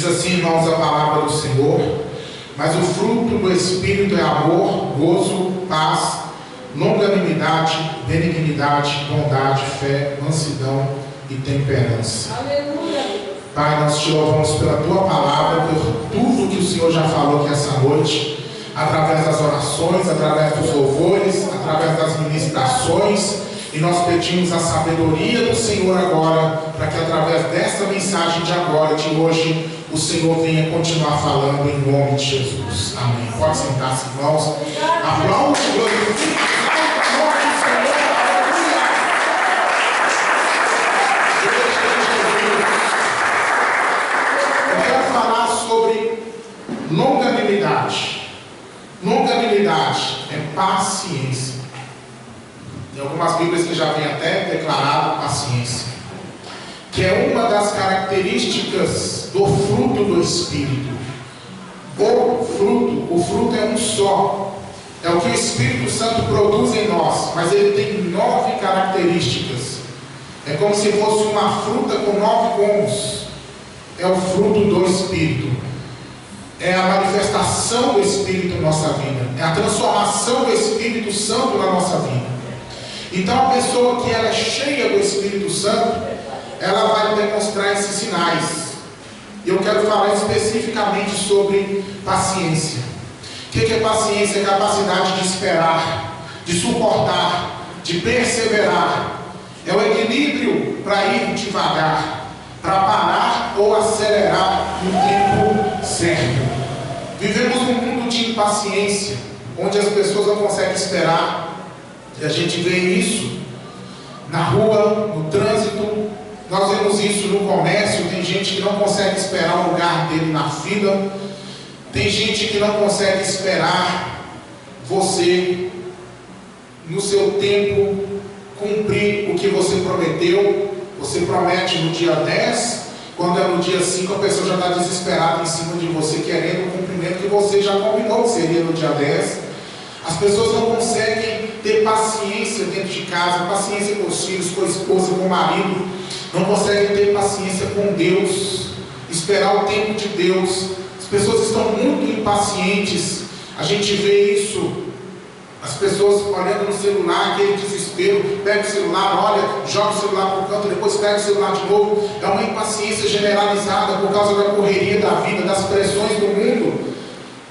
assim, irmãos, a palavra do Senhor: mas o fruto do Espírito é amor, gozo, paz, longanimidade, benignidade, bondade, fé, mansidão e temperança. Aleluia. Pai, nós te louvamos pela tua palavra, por tudo que o Senhor já falou aqui essa noite, através das orações, através dos louvores, através das ministrações, e nós pedimos a sabedoria do Senhor agora, para que através dessa mensagem de agora, de hoje, o Senhor venha continuar falando em nome de Jesus. Amém. Pode sentar-se, irmãos. Aplausos, glorifique. Longanimidade. Longanimidade é paciência. Tem algumas Bíblias que já vem até declarado paciência, que é uma das características do fruto do Espírito. O fruto é um só. É o que o Espírito Santo produz em nós, mas ele tem 9 características. É como se fosse uma fruta com 9 gomos. É o fruto do Espírito. É a manifestação do Espírito na nossa vida. É a transformação do Espírito Santo na nossa vida. Então a pessoa que ela é cheia do Espírito Santo, ela vai demonstrar esses sinais. E eu quero falar especificamente sobre paciência. O que é paciência? É a capacidade de esperar, de suportar, de perseverar. É o equilíbrio para ir devagar, para parar ou acelerar no tempo certo. Vivemos um mundo de impaciência, onde as pessoas não conseguem esperar, e a gente vê isso na rua, no trânsito, nós vemos isso no comércio. Tem gente que não consegue esperar o lugar dele na fila, tem gente que não consegue esperar você, no seu tempo, cumprir o que você prometeu. Você promete no dia 10, quando é no dia 5 a pessoa já está desesperada em cima de você, querendo o cumprimento que você já combinou que seria no dia 10. As pessoas não conseguem ter paciência dentro de casa, paciência com os filhos, com a esposa, com o marido, não conseguem ter paciência com Deus, esperar o tempo de Deus. As pessoas estão muito impacientes. A gente vê isso, as pessoas olhando no celular, aquele desespero, pega o celular, olha, joga o celular para o canto, depois pega o celular de novo. É uma impaciência generalizada por causa da correria da vida, das pressões do mundo,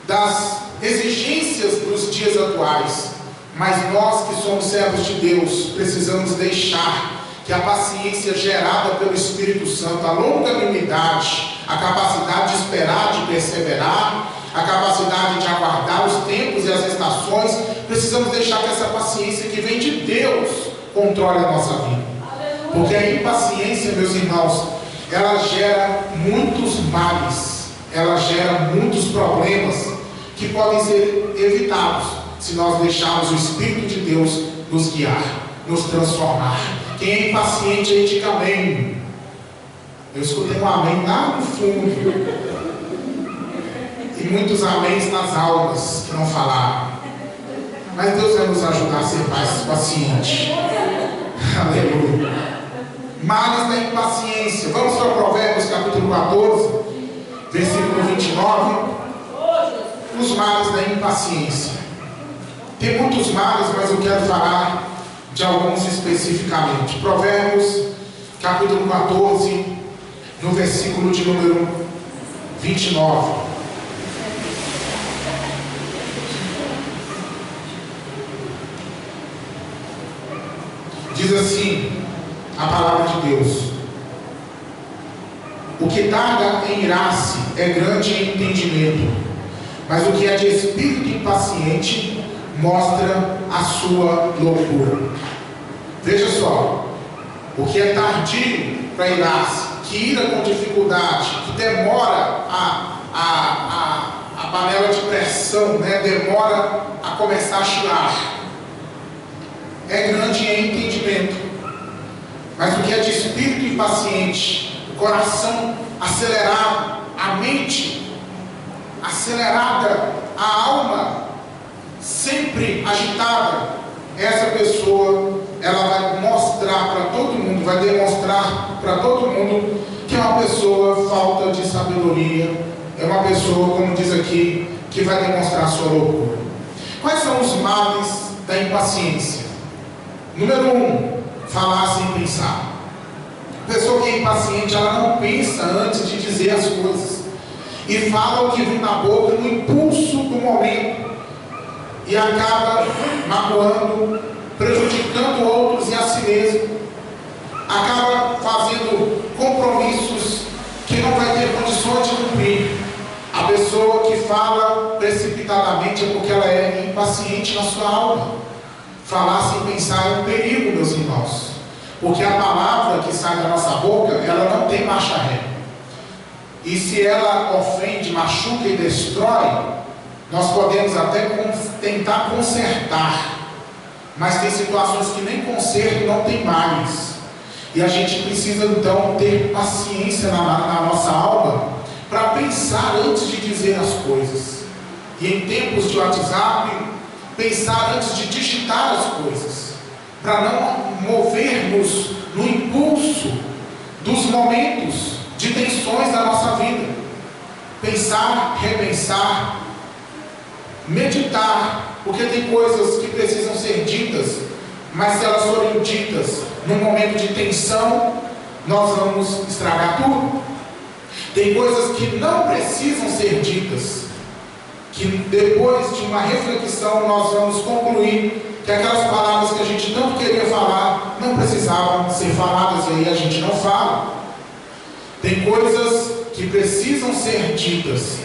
das exigências dos dias atuais. Mas nós que somos servos de Deus, precisamos deixar que a paciência gerada pelo Espírito Santo, a longanimidade, a capacidade de esperar, de perseverar, a capacidade de aguardar os tempos e as estações, precisamos deixar que essa paciência que vem de Deus controle a nossa vida. Porque a impaciência, meus irmãos, ela gera muitos males, ela gera muitos problemas que podem ser evitados se nós deixarmos o Espírito de Deus nos guiar, nos transformar. Quem é impaciente aí diga amém. Eu escutei um amém lá no fundo. E muitos améns nas almas que não falaram. Mas Deus vai nos ajudar a ser mais paciente. Aleluia. Males da impaciência. Vamos para Provérbios capítulo 14, versículo 29. Os males da impaciência. Tem muitos males, mas eu quero falar de alguns especificamente. Provérbios capítulo 14, no versículo de número 29. Diz assim a palavra de Deus: o que tarda em irar-se é grande em entendimento, mas o que é de espírito impaciente mostra a sua loucura. Veja só, o que é tardio para irar-se, que ira com dificuldade, que demora a panela de pressão, né? Demora a começar a chiar, é grande em entendimento. Mas o que é de espírito impaciente, o coração acelerado, a mente acelerada, a alma sempre agitada, essa pessoa, ela vai mostrar para todo mundo, vai demonstrar para todo mundo que que é uma pessoa falta de sabedoria, é uma pessoa, como diz aqui, que vai demonstrar sua loucura. Quais são os males da impaciência? Número 1, falar sem pensar. A pessoa que é impaciente, ela não pensa antes de dizer as coisas, e fala o que vem na boca no impulso do momento, e acaba magoando, prejudicando outros e a si mesmo, acaba fazendo compromissos que não vai ter condições de cumprir. A pessoa que fala precipitadamente é porque ela é impaciente na sua alma. Falar sem pensar é um perigo, meus irmãos, porque a palavra que sai da nossa boca, ela não tem marcha ré, e se ela ofende, machuca e destrói, nós podemos até tentar consertar, mas tem situações que nem conserto não tem mais, e a gente precisa então ter paciência na nossa alma, para pensar antes de dizer as coisas, e em tempos de WhatsApp, pensar antes de digitar as coisas, para não movermos no impulso dos momentos de tensões da nossa vida. Pensar, repensar, meditar, porque tem coisas que precisam ser ditas, mas se elas forem ditas num momento de tensão, nós vamos estragar tudo. Tem coisas que não precisam ser ditas, que depois de uma reflexão nós vamos concluir que aquelas palavras que a gente tanto queria falar não precisavam ser faladas, e aí a gente não fala. Tem coisas que precisam ser ditas,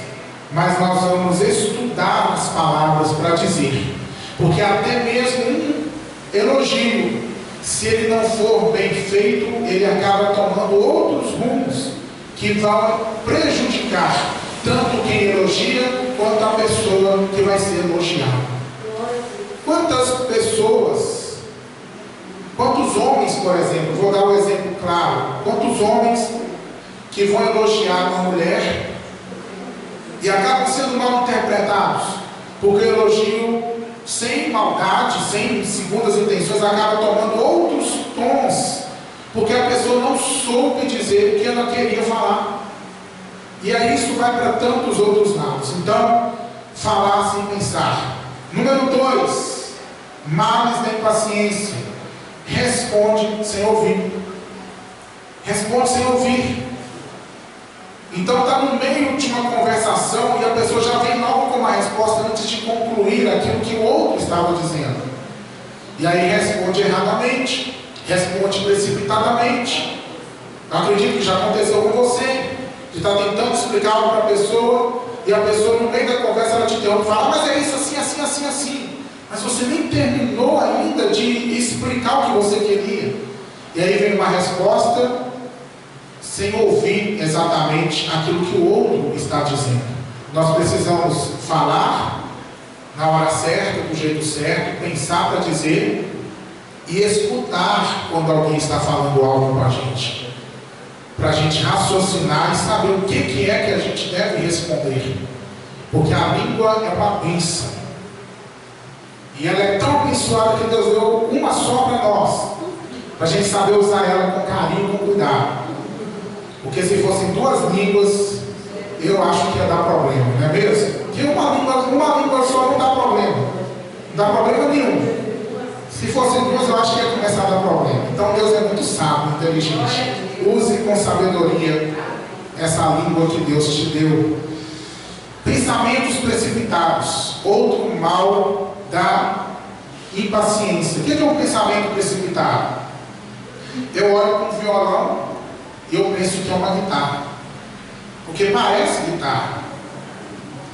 mas nós vamos estudar as palavras para dizer, porque até mesmo um elogio, se ele não for bem feito, ele acaba tomando outros rumos que vão prejudicar tanto quem elogia quanto a pessoa que vai ser elogiada. Quantas pessoas, quantos homens, por exemplo, vou dar um exemplo claro, quantos homens que vão elogiar uma mulher e acabam sendo mal interpretados, porque o elogio sem maldade, sem segundas intenções, acaba tomando outros tons, porque a pessoa não soube dizer o que ela queria falar. E aí isso vai para tantos outros lados. Então, falar sem pensar. Número 2, males da impaciência. Responde sem ouvir. Responde sem ouvir. Então está no meio de uma conversação e a pessoa já vem logo com uma resposta antes de concluir aquilo que o outro estava dizendo. E aí responde erradamente, responde precipitadamente. Eu acredito que já aconteceu com você, de estar tentando explicar algo para a pessoa, e a pessoa no meio da conversa ela te interrompe e fala, mas é isso assim, assim, assim, assim. Mas você nem terminou ainda de explicar o que você queria. E aí vem uma resposta sem ouvir exatamente aquilo que o outro está dizendo. Nós precisamos falar na hora certa, do jeito certo, pensar para dizer e escutar quando alguém está falando algo para a gente raciocinar e saber o que é que a gente deve responder, porque a língua é uma bênção e ela é tão abençoada que Deus deu uma só para nós, para a gente saber usar ela com carinho e com cuidado. Porque se fossem 2 línguas, eu acho que ia dar problema, não é mesmo? Porque uma língua só não dá problema. Não dá problema nenhum. Se fossem 2, eu acho que ia começar a dar problema. Então Deus é muito sábio, inteligente. Use com sabedoria essa língua que Deus te deu. Pensamentos precipitados. Outro mal da impaciência. O que é um pensamento precipitado? Eu olho para um violão e eu penso que é uma guitarra, porque parece guitarra,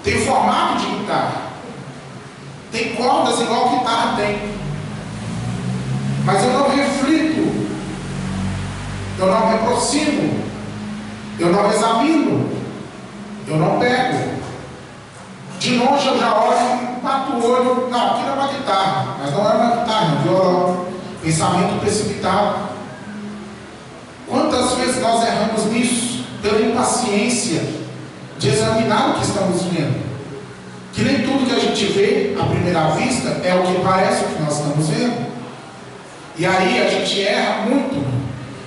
tem formato de guitarra, tem cordas igual a guitarra tem, mas eu não reflito, eu não me aproximo, eu não examino, eu não pego. De longe eu já olho e bato o olho, não, aquilo é uma guitarra, mas não é uma guitarra, é um violão. Pensamento precipitado. Quantas vezes nós erramos nisso, pela impaciência de examinar o que estamos vendo? Que nem tudo que a gente vê à primeira vista é o que parece o que nós estamos vendo. E aí a gente erra muito,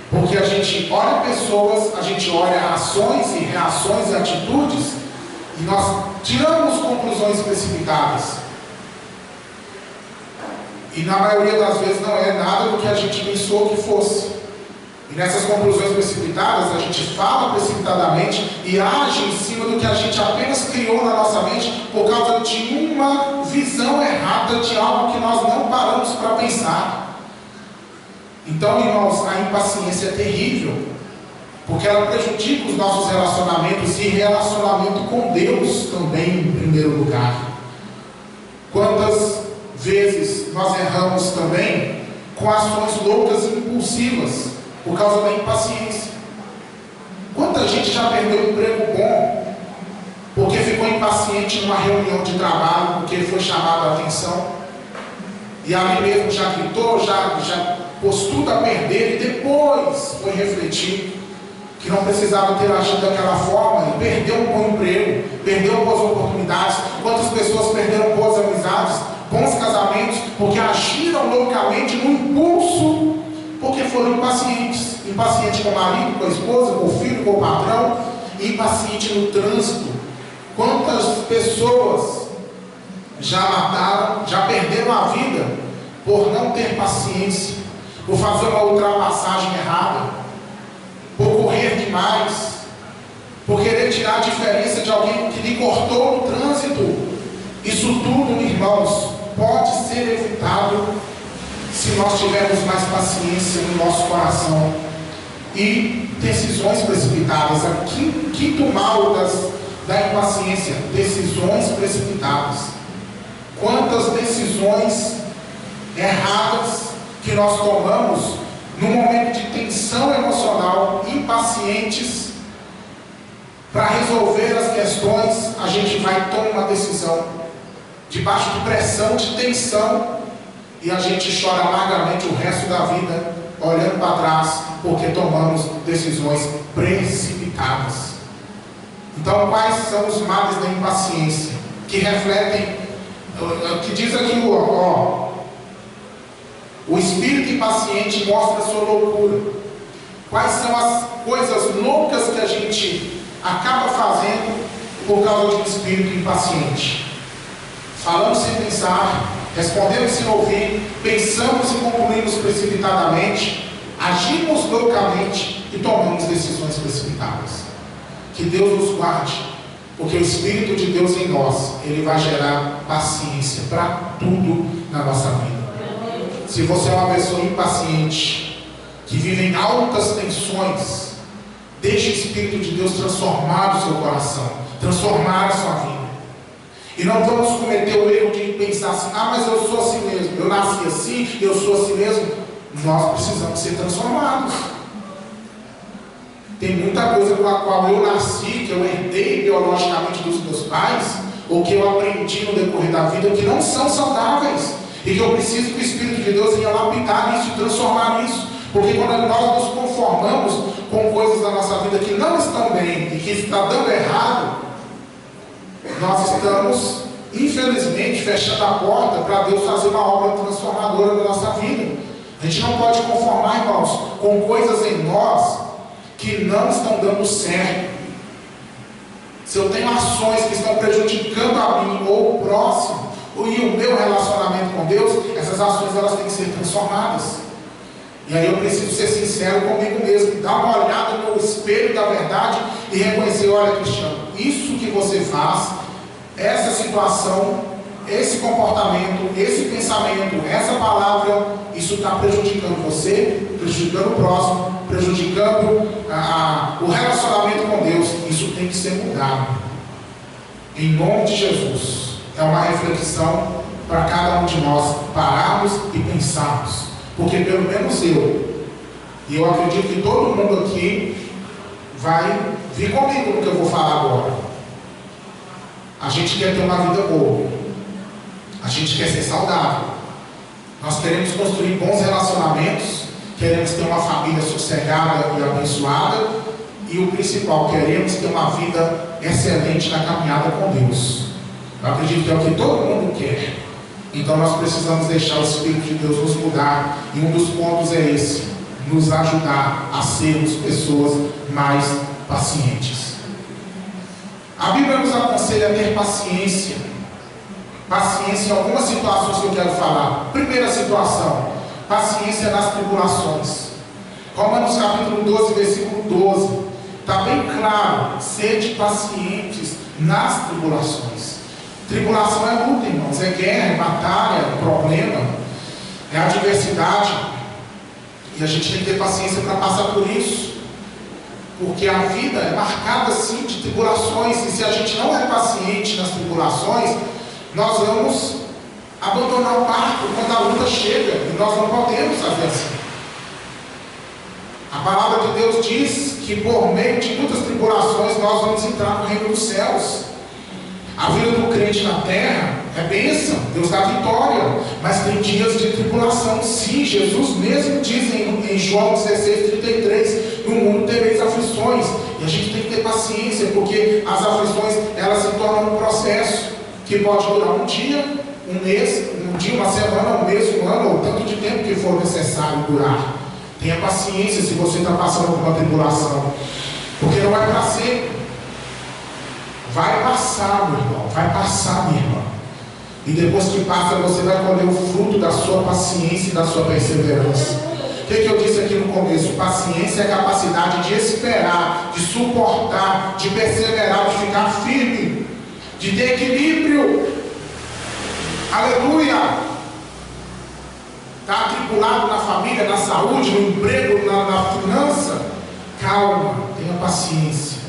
Porque a gente olha pessoas, a gente olha ações e reações e atitudes, e nós tiramos conclusões precipitadas. E na maioria das vezes não é nada do que a gente pensou que fosse. E nessas conclusões precipitadas, a gente fala precipitadamente e age em cima do que a gente apenas criou na nossa mente por causa de uma visão errada de algo que nós não paramos para pensar. Então, irmãos, a impaciência é terrível, porque ela prejudica os nossos relacionamentos e relacionamento com Deus também, em primeiro lugar. Quantas vezes nós erramos também com ações loucas e impulsivas por causa da impaciência? Quanta gente já perdeu um emprego bom porque ficou impaciente numa reunião de trabalho, porque foi chamado a atenção e ali mesmo já gritou, já pôs tudo a perder, e depois foi refletir que não precisava ter agido daquela forma e perdeu um bom emprego, perdeu boas oportunidades. Quantas pessoas perderam boas amizades, bons casamentos, porque agiram loucamente no impulso, porque foram impacientes com o marido, com a esposa, com o filho, com o patrão, impaciente no trânsito. Quantas pessoas já mataram, já perderam a vida por não ter paciência, por fazer uma ultrapassagem errada, por correr demais, por querer tirar a diferença de alguém que lhe cortou no trânsito. Isso tudo, irmãos, pode ser evitado se nós tivermos mais paciência no nosso coração. E decisões precipitadas, o quinto mal da impaciência: decisões precipitadas. Quantas decisões erradas que nós tomamos no momento de tensão emocional, impacientes, para resolver as questões, a gente vai tomar uma decisão debaixo de pressão, de tensão, e a gente chora amargamente o resto da vida, olhando para trás, porque tomamos decisões precipitadas. Então, quais são os males da impaciência? Que refletem, que diz aqui, o espírito impaciente mostra a sua loucura. Quais são as coisas loucas que a gente acaba fazendo por causa de um espírito impaciente? Falamos sem pensar, respondemos sem ouvir, pensamos e concluímos precipitadamente, agimos loucamente e tomamos decisões precipitadas. Que Deus nos guarde, porque o Espírito de Deus em nós, ele vai gerar paciência para tudo na nossa vida. Se você é uma pessoa impaciente, que vive em altas tensões, deixe o Espírito de Deus transformar o seu coração, transformar a sua vida. E não vamos cometer o erro de pensar assim: ah, mas eu sou assim mesmo, eu nasci assim, eu sou assim mesmo. Nós precisamos ser transformados. Tem muita coisa com a qual eu nasci, que eu herdei biologicamente dos meus pais, ou que eu aprendi no decorrer da vida, que não são saudáveis, e que eu preciso que o Espírito de Deus venha lapidar nisso e transformar isso. Porque quando nós nos conformamos com coisas da nossa vida que não estão bem e que está dando errado, nós estamos, infelizmente, fechando a porta para Deus fazer uma obra transformadora na nossa vida. A gente não pode conformar, irmãos, com coisas em nós que não estão dando certo. Se eu tenho ações que estão prejudicando a mim ou o próximo, e o meu relacionamento com Deus, essas ações elas têm que ser transformadas. E aí eu preciso ser sincero comigo mesmo, dar uma olhada no espelho da verdade e reconhecer: olha, Cristiano, isso que você faz, essa situação, esse comportamento, esse pensamento, essa palavra, isso está prejudicando você, prejudicando o próximo, prejudicando o relacionamento com Deus. Isso tem que ser mudado. Em nome de Jesus. É uma reflexão para cada um de nós pararmos e pensarmos. Porque pelo menos eu, e eu acredito que todo mundo aqui vai vir comigo no que eu vou falar agora. A gente quer ter uma vida boa. A gente quer ser saudável. Nós queremos construir bons relacionamentos. Queremos ter uma família sossegada e abençoada. E o principal, queremos ter uma vida excelente na caminhada com Deus. Eu acredito que é o que todo mundo quer. Então nós precisamos deixar o Espírito de Deus nos mudar. E um dos pontos é esse: nos ajudar a sermos pessoas mais pacientes. A Bíblia nos aconselha a ter paciência. Paciência em algumas situações que eu quero falar. Primeira situação, paciência nas tribulações. Romanos capítulo 12, versículo 12. Está bem claro, sede pacientes nas tribulações. Tribulação é luta, irmãos, é guerra, é batalha, é problema, é adversidade. E a gente tem que ter paciência para passar por isso. Porque a vida é marcada sim de tribulações. E se a gente não é paciente nas tribulações, nós vamos abandonar o barco quando a luta chega. E nós não podemos fazer assim. A palavra de Deus diz que por meio de muitas tribulações nós vamos entrar no reino dos céus. A vida do crente na terra é bênção, Deus dá vitória, mas tem dias de tribulação. Sim, Jesus mesmo diz em João 16:33, no mundo tereis aflições. E a gente tem que ter paciência, porque as aflições, elas se tornam um processo que pode durar um dia, um mês, um dia, uma semana, um mês, um ano, ou tanto de tempo que for necessário durar. Tenha paciência se você está passando por uma tribulação, porque não é para sempre. Vai passar, meu irmão, vai passar, minha irmã. E depois que passa, você vai colher o fruto da sua paciência e da sua perseverança. O que eu disse aqui no começo? Paciência é a capacidade de esperar, de suportar, de perseverar, de ficar firme, de ter equilíbrio. Aleluia! Está atribulado na família, na saúde, no emprego, na finança? Calma, tenha paciência.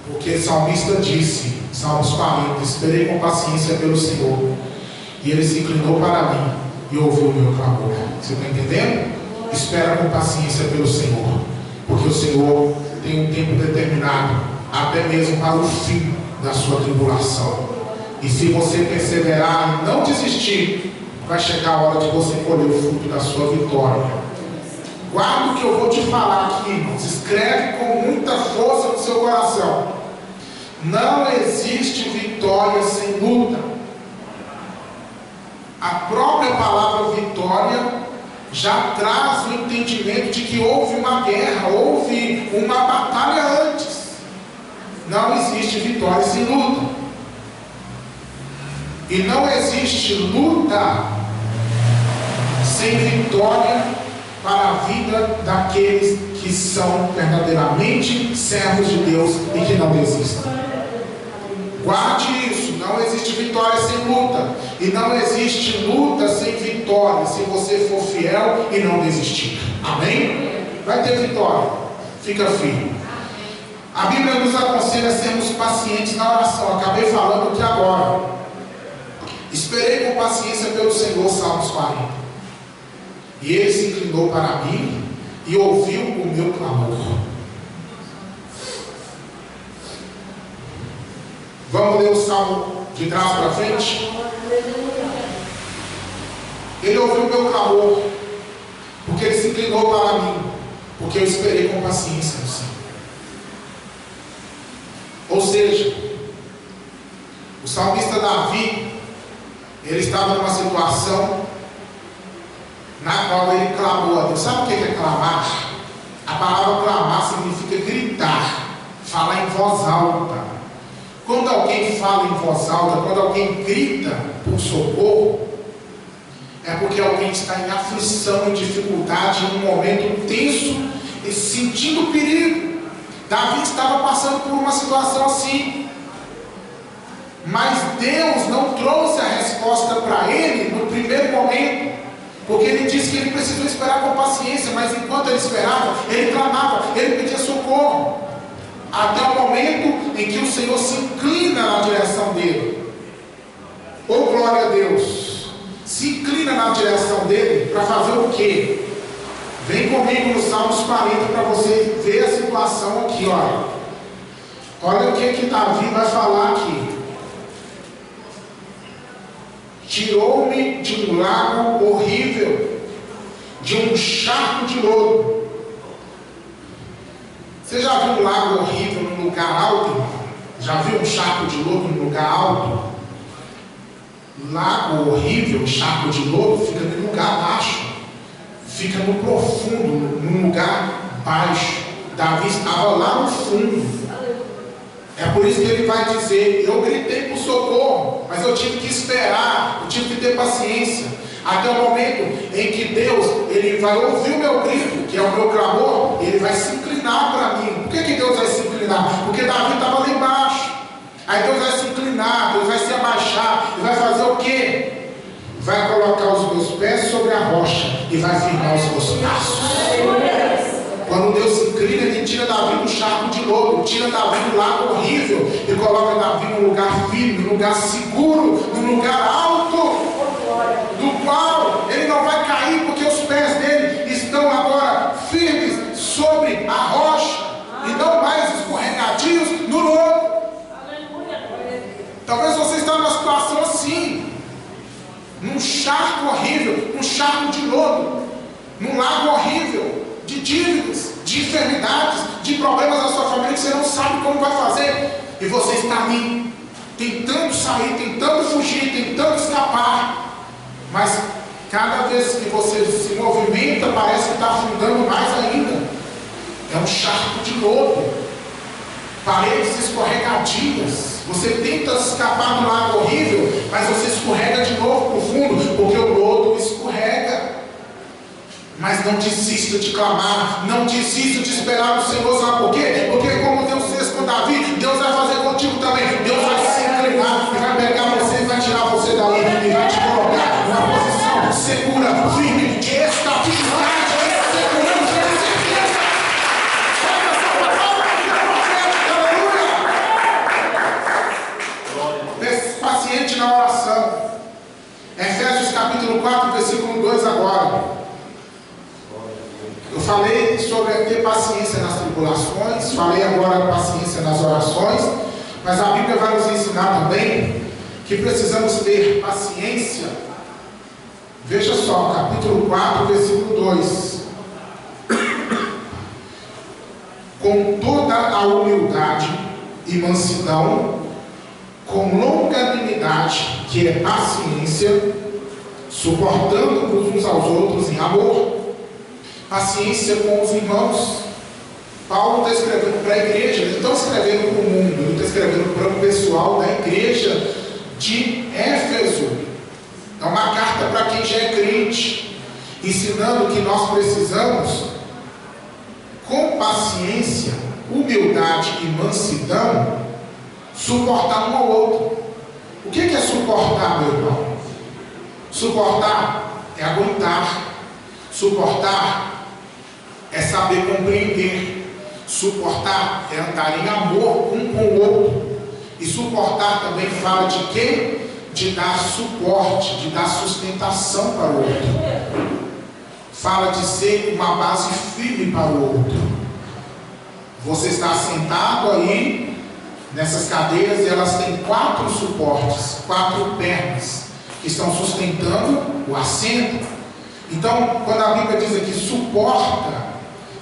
Porque o salmista disse, Salmos 40, esperei com paciência pelo Senhor, e Ele se inclinou para mim e ouviu o meu clamor. Você está entendendo? Espera com paciência pelo Senhor, porque o Senhor tem um tempo determinado, até mesmo para o fim da sua tribulação. E se você perseverar e não desistir, vai chegar a hora de você colher o fruto da sua vitória. Guarda o que eu vou te falar aqui, irmãos. Escreve com muita força no seu coração. Não existe vitória sem luta. A própria palavra vitória já traz o entendimento de que houve uma guerra, houve uma batalha antes. Não existe vitória sem luta. E não existe luta sem vitória para a vida daqueles que são verdadeiramente servos de Deus e que não desistem. Guarde isso, não existe vitória sem luta. E não existe luta sem vitória, se você for fiel e não desistir. Amém? Vai ter vitória, fica firme. A Bíblia nos aconselha a sermos pacientes na oração. Acabei falando aqui agora. Esperei com paciência pelo Senhor, Salmos 40. E Ele se inclinou para mim e ouviu o meu clamor. Vamos ler o salmo de trás para frente? Ele ouviu o meu clamor, porque Ele se inclinou para mim, porque eu esperei com paciência no Senhor. Ou seja, o salmista Davi, ele estava numa situação na qual ele clamou a Deus. Sabe o que é clamar? A palavra clamar significa gritar, falar em voz alta. Quando alguém fala em voz alta, quando alguém grita por socorro, é porque alguém está em aflição, em dificuldade, em um momento tenso e sentindo perigo. Davi estava passando por uma situação assim. Mas Deus não trouxe a resposta para ele no primeiro momento, porque Ele disse que ele precisou esperar com paciência. Mas enquanto ele esperava, ele clamava, ele pedia socorro, até o momento em que o Senhor se inclina na direção dele. Oh, glória a Deus! Se inclina na direção dele para fazer o quê? Vem comigo no Salmos 40 para você ver a situação aqui, olha. Olha o que Davi vai falar aqui. Tirou-me de um lago horrível, de um charco de lodo. Você já viu um lago horrível num lugar alto, irmão? Já viu um charco de lodo num lugar alto? Lago horrível, charco de lodo, fica num lugar baixo. fica no profundo, num lugar baixo. Davi estava lá no fundo. É por isso que ele vai dizer: eu gritei por socorro, mas eu tive que esperar, eu tive que ter paciência, até o momento em que Deus, ele vai ouvir o meu grito, que é o meu clamor, ele vai se inclinar para mim. Por que Deus vai se inclinar? Porque Davi estava lá embaixo. Aí Deus vai se inclinar, Deus vai se abaixar, e vai fazer o quê? Vai colocar os meus pés sobre a rocha e vai firmar os meus passos. Quando Deus se inclina, ele tira Davi do charco de lodo, tira Davi do lago horrível e coloca Davi num lugar firme, num lugar seguro, num lugar alto, do qual ele não vai cair, porque os pés dele estão agora firmes sobre a rocha e não mais escorregadios no lodo. Talvez você esteja numa situação assim, num charco horrível, num charco de lodo, num lago horrível, de dívidas, de enfermidades, de problemas na sua família que você não sabe como vai fazer, e você está ali, tentando sair, tentando fugir, tentando escapar, mas cada vez que você se movimenta, parece que está afundando mais ainda. É um charco de lodo, paredes escorregadias. Você tenta escapar do lago horrível, mas você escorrega de novo para o fundo, porque o lodo escorrega. Mas não desista de clamar, não desista de esperar no Senhor. Sabe por quê? Porque como Deus fez com Davi, Deus vai fazer contigo também. Deus vai se inclinar e vai pegar você e vai tirar você dali e vai te colocar numa posição segura, firme, de estabilidade, de segurança, de certeza. Paciente na oração. Efésios capítulo 4, versículo 2 agora. Eu falei sobre ter paciência nas tribulações, falei agora paciência nas orações, mas a Bíblia vai nos ensinar também que precisamos ter paciência. Veja só, capítulo 4, versículo 2. Com toda a humildade e mansidão, com longanimidade, que é paciência, suportando-vos uns aos outros em amor. Paciência com os irmãos. Paulo está escrevendo para a igreja, ele não está escrevendo para o mundo, ele está escrevendo para o pessoal da igreja de Éfeso. É uma carta para quem já é crente, ensinando que nós precisamos, com paciência, humildade e mansidão, suportar um ao outro. O que é suportar, meu irmão? Suportar é aguentar. Suportar é saber compreender. Suportar é andar em amor um com o outro. E suportar também fala de quê? De dar suporte, de dar sustentação para o outro. Fala de ser uma base firme para o outro. Você está sentado aí nessas cadeiras e elas têm 4 suportes, 4 pernas que estão sustentando o assento. Então, quando a Bíblia diz aqui suporta,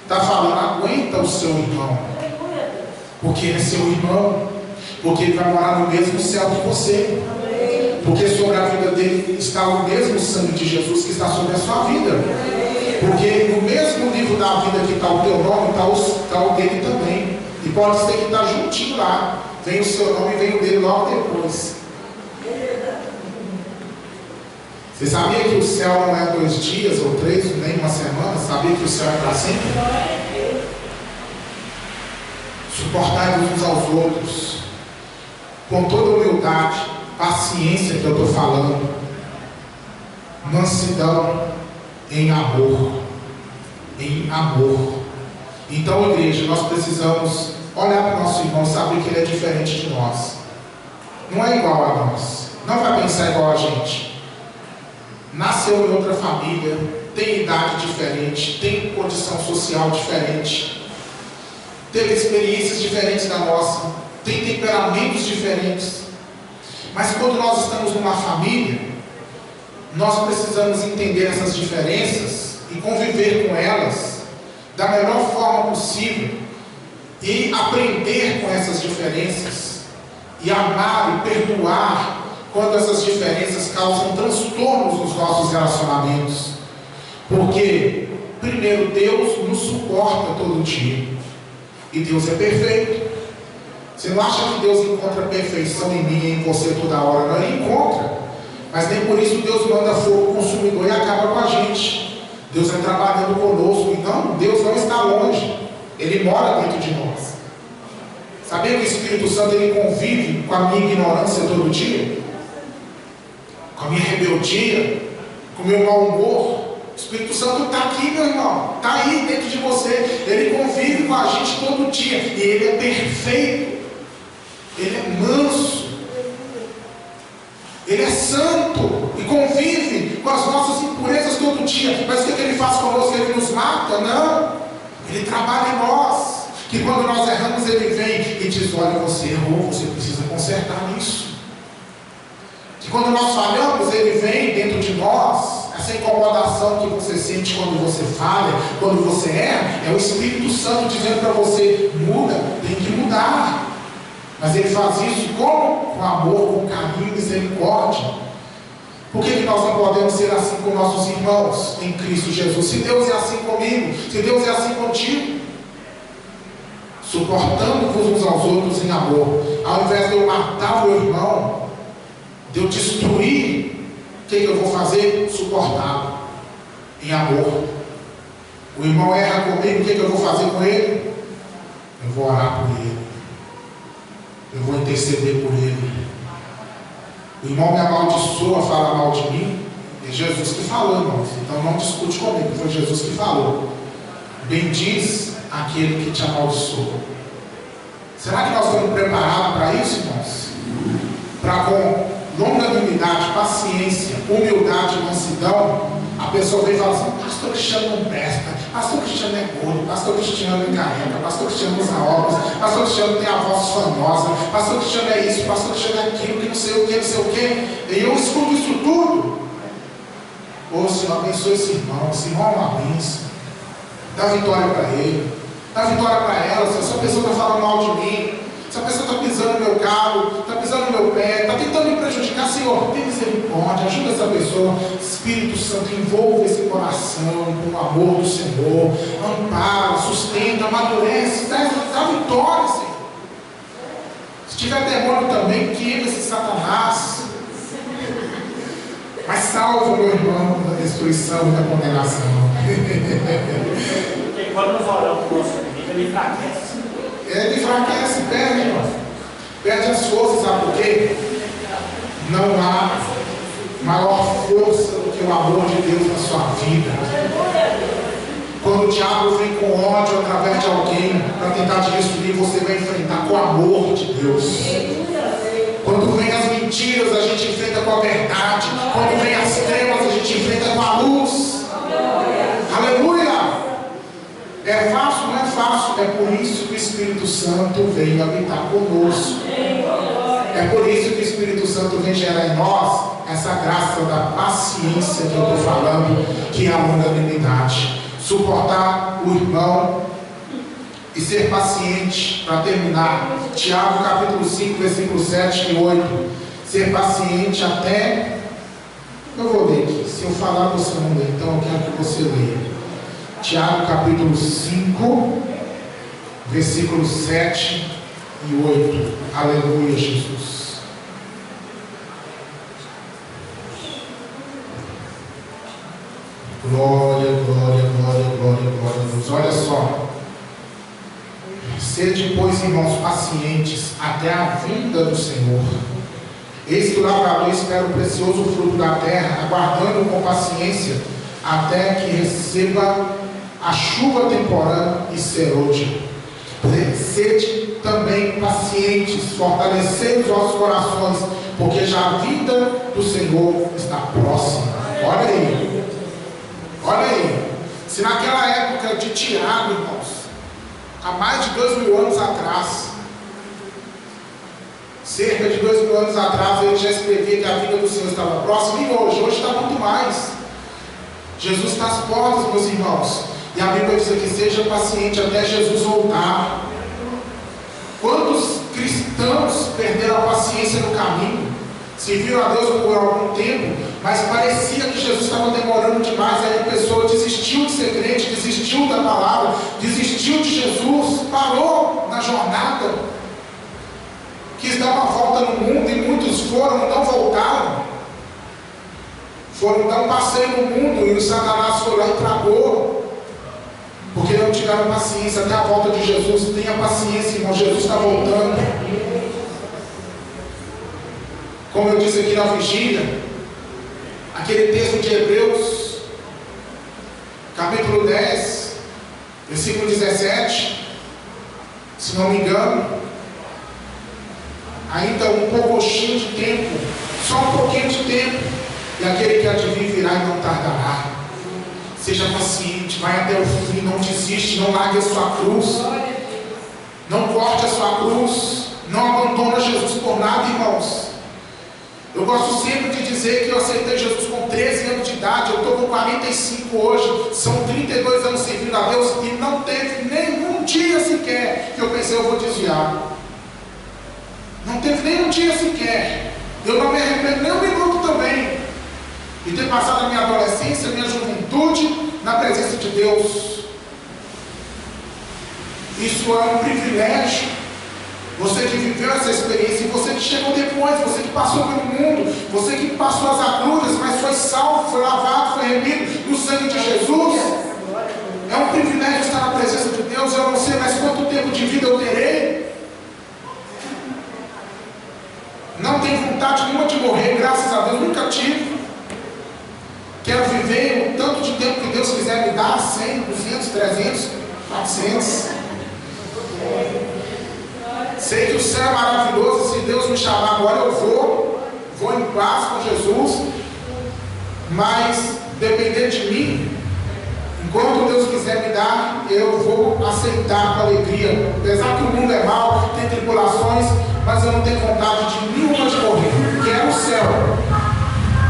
está falando aguenta o seu irmão, porque ele é seu irmão, porque ele vai morar no mesmo céu que você, porque sobre a vida dele está o mesmo sangue de Jesus que está sobre a sua vida, porque no mesmo livro da vida que está o teu nome, está o dele também, e pode ser que está juntinho lá, vem o seu nome e vem o dele logo depois. Você sabia que o céu não é 2 dias ou 3, nem uma semana? Sabia que o céu é para sempre? Suportai-vos uns aos outros, com toda humildade, paciência que eu estou falando, mansidão, em amor. Em amor. Então, igreja, nós precisamos olhar para o nosso irmão e saber que ele é diferente de nós. Não é igual a nós. Não vai pensar igual a gente. Nasceu em outra família, tem idade diferente, tem condição social diferente, teve experiências diferentes da nossa, tem temperamentos diferentes. Mas quando nós estamos numa família, nós precisamos entender essas diferenças e conviver com elas da melhor forma possível e aprender com essas diferenças e amar e perdoar quando essas diferenças causam transtornos nos nossos relacionamentos. Porque Primeiro, Deus nos suporta todo dia. E Deus é perfeito. Você não acha que Deus encontra perfeição em mim e em você toda hora? Não, Ele encontra. Mas nem por isso Deus manda fogo consumidor e acaba com a gente. Deus é trabalhando conosco. Então, Deus não está longe. Ele mora dentro de nós. Sabia que o Espírito Santo ele convive com a minha ignorância todo dia? Com a minha rebeldia? Com o meu mau humor? O Espírito Santo está aqui, meu irmão. Está aí dentro de você. Ele convive com a gente todo dia. E Ele é perfeito. Ele é manso. Ele é santo. E convive com as nossas impurezas todo dia. Mas o que Ele faz conosco? Ele nos mata? Não. Ele trabalha em nós. Que quando nós erramos, Ele vem e diz: olha, você errou, você precisa consertar isso. Que quando nós falhamos, Ele vem dentro de nós. Essa incomodação que você sente quando você falha, quando você erra, é o Espírito Santo dizendo para você: muda, tem que mudar. Mas Ele faz isso como? Com amor, com carinho e misericórdia. Por que nós não podemos ser assim com nossos irmãos em Cristo Jesus? Se Deus é assim comigo, se Deus é assim contigo, suportando-vos uns aos outros em amor. Ao invés de eu matar o meu irmão, de eu destruir, o que eu vou fazer? Suportá-lo em amor. O irmão erra comigo, o que eu vou fazer com ele? Eu vou orar por ele. Eu vou interceder por ele. O irmão me amaldiçoa, fala mal de mim. É Jesus que falou, irmãos. Então não discute comigo, foi Jesus que falou. Bendiz aquele que te amaldiçoa. Será que nós estamos preparados para isso, irmãos? Para com longanimidade, paciência, humildade e mansidão, a pessoa vem e fala assim: pastor Cristiano não presta, pastor Cristiano é gordo, pastor Cristiano é careca, pastor Cristiano usa óculos, pastor Cristiano tem a voz famosa, pastor Cristiano é isso, pastor Cristiano é aquilo, que não sei o que, não sei o que. E eu escuto isso tudo. Ô Senhor, abençoe esse irmão é uma bênção. Dá vitória para ele, dá vitória para ela. Se essa pessoa está falando mal de mim, se a pessoa está pisando no meu carro, está pisando no meu pé, está tentando me prejudicar, Senhor, tem misericórdia, ajuda essa pessoa. Espírito Santo, envolva esse coração com o amor do Senhor, ampara, sustenta, amadurece, dá vitória, Senhor. Se tiver demônio também, queima esse Satanás, mas salva o meu irmão da destruição e da condenação. Porque quando nós oramos para o nosso inimigo, ele enfraquece. Ele enfraquece, perde as forças, sabe por quê? Não há maior força do que o amor de Deus na sua vida. Quando o diabo vem com ódio através de alguém para tentar te destruir, você vai enfrentar com o amor de Deus. Quando vem as mentiras, a gente enfrenta com a verdade. Quando vem as trevas, a gente enfrenta com a luz. Aleluia! É fácil? Não é fácil. É por isso que o Espírito Santo veio habitar conosco. É por isso que o Espírito Santo vem gerar em nós essa graça da paciência que eu estou falando, que é a longanimidade. Suportar o irmão e ser paciente. Para terminar, Tiago capítulo 5, versículo 7 e 8. Ser paciente até... Eu vou ler aqui. Se eu falar, você não lê. Então eu quero que você leia. Tiago capítulo 5, versículos 7 e 8. Aleluia, Jesus. Glória, glória, glória, glória, glória a Deus. Olha só. Sede, pois, irmãos, pacientes até a vinda do Senhor. Eis que o lavrador espera o precioso fruto da terra, aguardando com paciência até que receba a chuva temporã e serode. Sede também pacientes, fortalecei os vossos corações, porque já a vinda do Senhor está próxima. Olha aí, olha aí. Se naquela época de Tiago, irmãos, há mais de 2000 anos atrás, cerca de 2000 anos atrás, ele já escrevia que a vinda do Senhor estava próxima, e hoje está muito mais. Jesus está às portas, meus irmãos. E a Bíblia diz aqui: seja paciente até Jesus voltar. Quantos cristãos perderam a paciência no caminho? Serviram a Deus por algum tempo, mas parecia que Jesus estava demorando demais. Aí a pessoa desistiu de ser crente, desistiu da palavra, desistiu de Jesus, parou na jornada, quis dar uma volta no mundo, e muitos foram, não voltaram, foram dar um passeio no mundo, e o Satanás foi lá e tragou, porque não tiveram paciência até a volta de Jesus. Tenha paciência, irmão, Jesus está voltando. Como eu disse aqui na vigília, aquele texto de Hebreus, capítulo 10, versículo 17, se não me engano, ainda um pouquinho de tempo, só um pouquinho de tempo, e aquele que há de vir virá e não tardará. Seja paciente, vai até o fim, não desiste, não largue a sua cruz, não corte a sua cruz, não abandona Jesus por nada, irmãos. Eu gosto sempre de dizer que eu aceitei Jesus com 13 anos de idade, eu estou com 45 hoje, são 32 anos servindo a Deus, e não teve nenhum dia sequer que eu pensei, eu vou desviar. Não teve nenhum dia sequer. Eu não me arrependo nem um minuto também de ter passado a minha adolescência, a minha juventude na presença de Deus. Isso é um privilégio. Você que viveu essa experiência, e você que chegou depois, você que passou pelo mundo, você que passou as agruras, mas foi salvo, foi lavado, foi remido no sangue de Jesus. É um privilégio estar na presença de Deus. Eu não sei mais quanto tempo de vida eu terei. Não tenho vontade nenhuma de morrer, graças a Deus, nunca tive. Quero viver o tanto de tempo que Deus quiser me dar, 100, 200, 300, 400. Sei que o céu é maravilhoso, se Deus me chamar agora eu vou em paz com Jesus, mas depender de mim, enquanto Deus quiser me dar, eu vou aceitar com alegria. Apesar que o mundo é mau, tem tribulações, mas eu não tenho vontade de nenhuma de morrer. Quero o céu,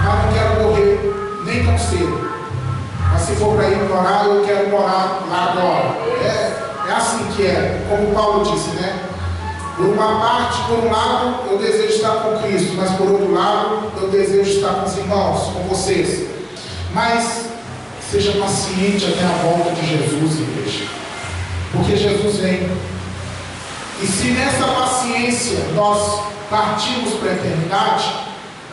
mas não quero morrer nem tão cedo. Mas se for para ir morar, eu quero morar lá agora. É assim que é, como Paulo disse, né? Por uma parte, por um lado, eu desejo estar com Cristo, mas por outro lado, eu desejo estar com os irmãos, com vocês. Mas seja paciente até a volta de Jesus, igreja, porque Jesus vem. E se nessa paciência nós partimos para a eternidade,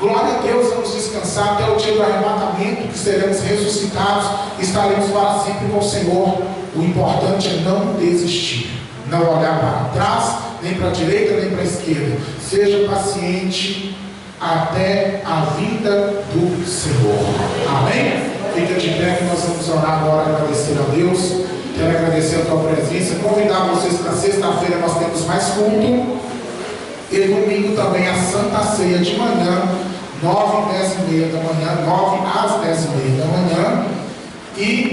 glória a Deus, vamos descansar até o dia do arrebatamento, que seremos ressuscitados, estaremos para sempre com o Senhor. O importante é não desistir, não olhar para trás, nem para a direita, nem para a esquerda. Seja paciente até a vinda do Senhor. Amém? Fica de pé que nós vamos orar agora, agradecer a Deus. Quero agradecer a tua presença, convidar vocês para sexta-feira, nós temos mais culto, e domingo também a Santa Ceia de manhã, 9 e 10 e meia da manhã, 9 às 10 e meia da manhã, e